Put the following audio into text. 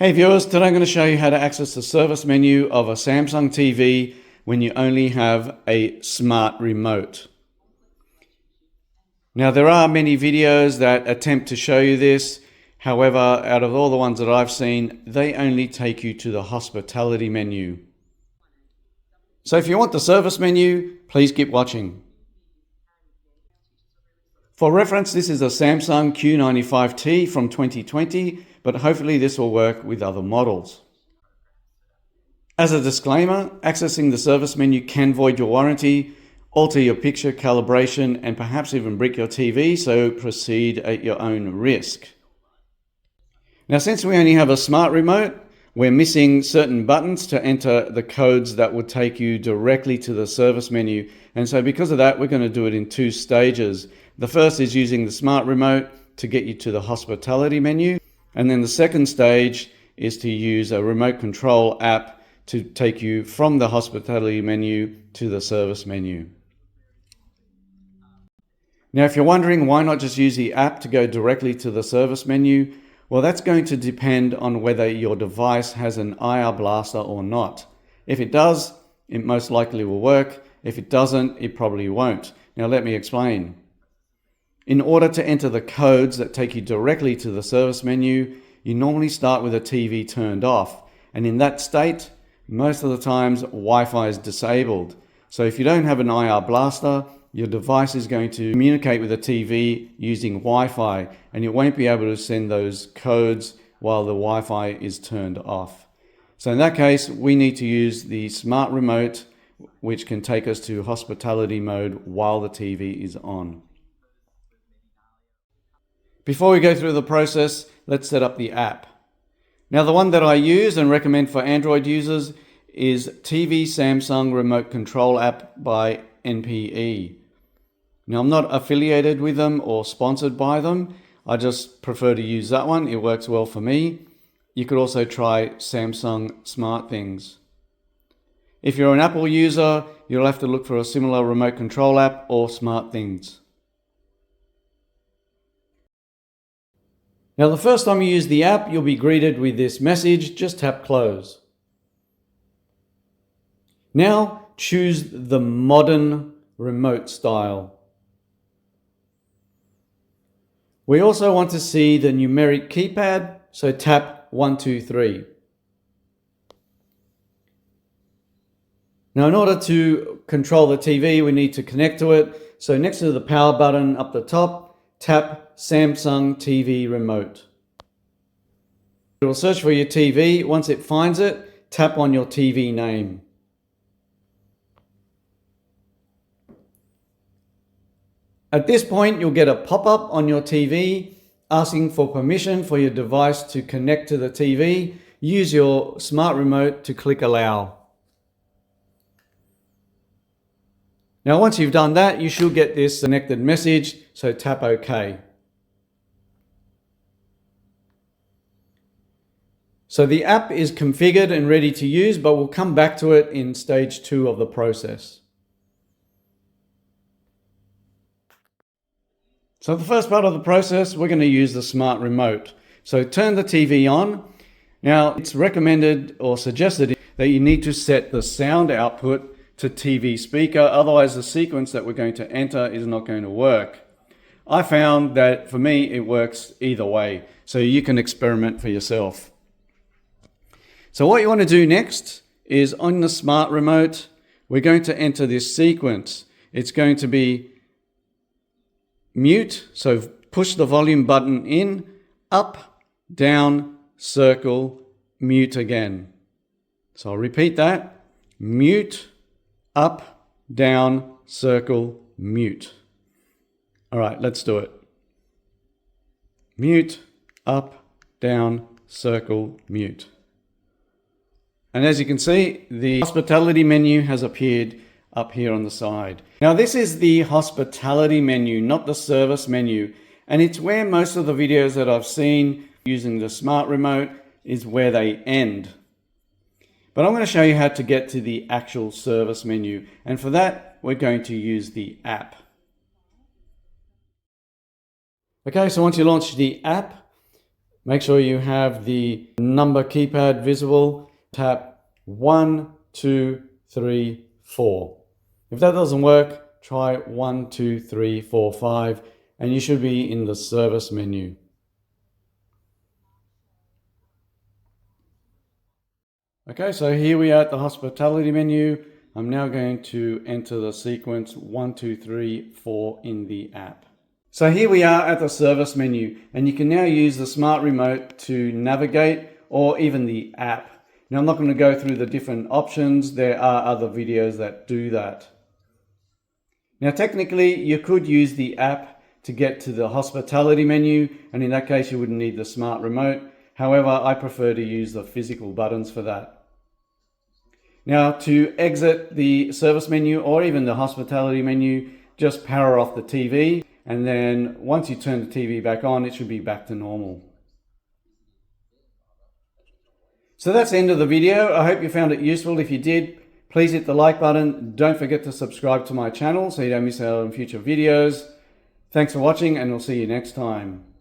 Hey viewers, today I'm going to show you how to access the service menu of a Samsung TV when you only have a smart remote. Now there are many videos that attempt to show you this. However, out of all the ones that I've seen, they only take you to the hospitality menu. So if you want the service menu, please keep watching. For reference, this is a Samsung Q95T from 2020, but hopefully this will work with other models. As a disclaimer, accessing the service menu can void your warranty, alter your picture calibration, and perhaps even brick your TV, so proceed at your own risk. Now, since we only have a smart remote, we're missing certain buttons to enter the codes that would take you directly to the service menu. And so because of that, we're going to do it in two stages. The first is using the smart remote to get you to the hospitality menu. And then the second stage is to use a remote control app to take you from the hospitality menu to the service menu. Now, if you're wondering why not just use the app to go directly to the service menu, well, that's going to depend on whether your device has an IR blaster or not. If it does, it most likely will work. If it doesn't, it probably won't. Now, let me explain. In order to enter the codes that take you directly to the service menu, you normally start with a TV turned off. And in that state, most of the times, Wi-Fi is disabled. So if you don't have an IR blaster, your device is going to communicate with the TV using Wi-Fi, and it won't be able to send those codes while the Wi-Fi is turned off. So in that case, we need to use the smart remote, which can take us to hospitality mode while the TV is on. Before we go through the process, let's set up the app. Now, the one that I use and recommend for Android users is TV Samsung Remote Control App by NPE. Now, I'm not affiliated with them or sponsored by them. I just prefer to use that one. It works well for me. You could also try Samsung SmartThings. If you're an Apple user, you'll have to look for a similar remote control app or SmartThings. Now, the first time you use the app, you'll be greeted with this message. Just tap close. Now, choose the modern remote style. We also want to see the numeric keypad, so tap 1, 2, 3. Now, in order to control the TV, we need to connect to it. So next to the power button up the top, tap Samsung TV Remote. It will search for your TV. Once it finds it, tap on your TV name. At this point, you'll get a pop-up on your TV asking for permission for your device to connect to the TV. Use your smart remote to click Allow. Now, once you've done that, you should get this connected message, so tap OK. So the app is configured and ready to use, but we'll come back to it in stage 2 of the process. So the first part of the process, we're going to use the smart remote. So turn the TV on. Now, it's recommended or suggested that you need to set the sound output to TV speaker, otherwise the sequence that we're going to enter is not going to work. I found that for me it works either way, so you can experiment for yourself. So what you want to do next is on the smart remote, we're going to enter this sequence. It's going to be mute, so push the volume button in, up, down, circle, mute again. So I'll repeat that, mute, up, down, circle, mute. All right, let's do it. Mute, up, down, circle, mute. And as you can see, the hospitality menu has appeared up here on the side. Now, this is the hospitality menu, not the service menu. And it's where most of the videos that I've seen using the smart remote is where they end. But I'm going to show you how to get to the actual service menu. And for that, we're going to use the app. Okay, so once you launch the app, Make sure you have the number keypad visible. Tap 1, 2, 3, 4. If that doesn't work, try 1, 2, 3, 4, 5, and you should be in the service menu. Okay, so here we are at the hospitality menu. I'm now going to enter the sequence 1, 2, 3, 4 in the app. So here we are at the service menu, and you can now use the smart remote to navigate, or even the app. Now I'm not going to go through the different options. There are other videos that do that. Now technically you could use the app to get to the hospitality menu, and in that case you wouldn't need the smart remote. However, I prefer to use the physical buttons for that. Now to exit the service menu or even the hospitality menu, just power off the TV, and then once you turn the TV back on, it should be back to normal. So that's the end of the video. I hope you found it useful. If you did, please hit the like button. Don't forget to subscribe to my channel so you don't miss out on future videos. Thanks for watching, and we'll see you next time.